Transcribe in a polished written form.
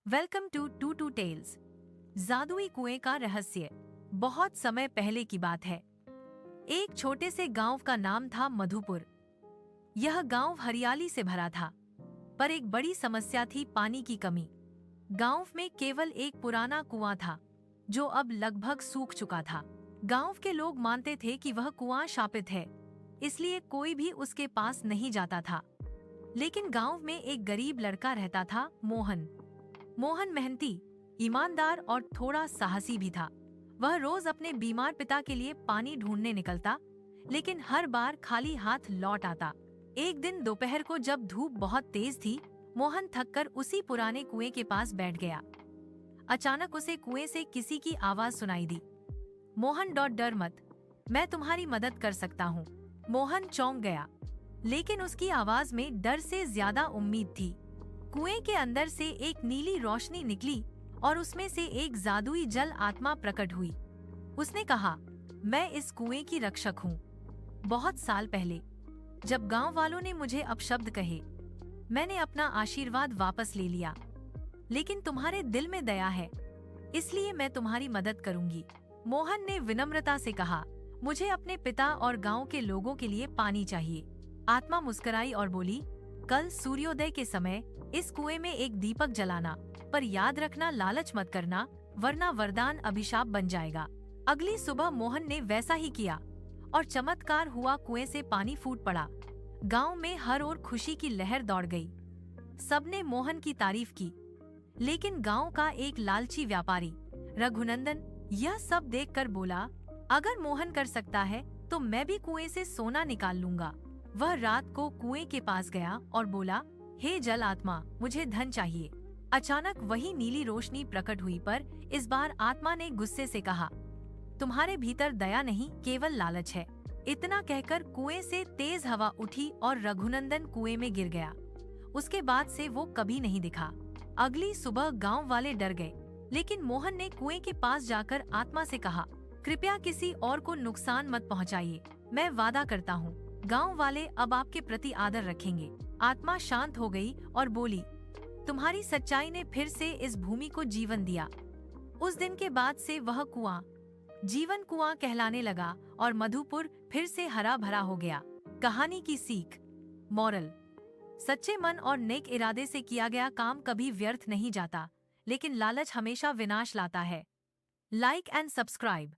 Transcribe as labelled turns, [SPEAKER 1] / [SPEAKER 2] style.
[SPEAKER 1] Welcome to two two tales. जादुई कुएं का रहस्य। बहुत समय पहले की बात है। एक छोटे से गांव का नाम था मधुपुर। यह गांव हरियाली से भरा था, पर एक बड़ी समस्या थी, पानी की कमी। गांव में केवल एक पुराना कुआं था, जो अब लगभग सूख चुका था। गांव के लोग मानते थे कि वह कुआं शापित है, इसलिए कोई भी उसके पास नहीं जाता था। लेकिन गांव में एक गरीब लड़का रहता था, मोहन। मोहन मेहनती, ईमानदार और थोड़ा साहसी भी था। वह रोज अपने बीमार पिता के लिए पानी ढूंढने निकलता, लेकिन हर बार खाली हाथ लौट आता। एक दिन दोपहर को जब धूप बहुत तेज थी, मोहन थककर उसी पुराने कुएं के पास बैठ गया। अचानक उसे कुएं से किसी की आवाज सुनाई दी। मोहन, डर मत, मैं तुम्हारी मदद कर सकता हूँ। मोहन चौंक गया, लेकिन उसकी आवाज में डर से ज्यादा उम्मीद थी। कुएं के अंदर से एक नीली रोशनी निकली और उसमें से एक जादुई जल आत्मा प्रकट हुई। उसने कहा, मैं इस कुएं की रक्षक हूँ। बहुत साल पहले जब गांव वालों ने मुझे अपशब्द कहे, मैंने अपना आशीर्वाद वापस ले लिया। लेकिन तुम्हारे दिल में दया है, इसलिए मैं तुम्हारी मदद करूंगी। मोहन ने विनम्रता से कहा, मुझे अपने पिता और गांव के लोगों के लिए पानी चाहिए। आत्मा मुस्कुराई और बोली, कल सूर्योदय के समय इस कुएं में एक दीपक जलाना, पर याद रखना, लालच मत करना, वरना वरदान अभिशाप बन जाएगा। अगली सुबह मोहन ने वैसा ही किया और चमत्कार हुआ, कुएं से पानी फूट पड़ा। गांव में हर ओर खुशी की लहर दौड़ गई। सबने मोहन की तारीफ की, लेकिन गांव का एक लालची व्यापारी रघुनंदन यह सब देखकर बोला, अगर मोहन कर सकता है तो मैं भी कुएं से सोना निकाल लूंगा। वह रात को कुएं के पास गया और बोला, हे जल आत्मा, मुझे धन चाहिए। अचानक वही नीली रोशनी प्रकट हुई, पर इस बार आत्मा ने गुस्से से कहा, तुम्हारे भीतर दया नहीं, केवल लालच है। इतना कहकर कुएं से तेज हवा उठी और रघुनंदन कुएं में गिर गया। उसके बाद से वो कभी नहीं दिखा। अगली सुबह गांव वाले डर गए, लेकिन मोहन ने कुएं के पास जाकर आत्मा से कहा, कृपया किसी और को नुकसान मत पहुंचाइए, मैं वादा करता हूँ गांव वाले अब आपके प्रति आदर रखेंगे। आत्मा शांत हो गई और बोली, तुम्हारी सच्चाई ने फिर से इस भूमि को जीवन दिया। उस दिन के बाद से वह कुआं जीवन कुआं कहलाने लगा और मधुपुर फिर से हरा भरा हो गया। कहानी की सीख, मॉरल, सच्चे मन और नेक इरादे से किया गया काम कभी व्यर्थ नहीं जाता, लेकिन लालच हमेशा विनाश लाता है। Like and subscribe.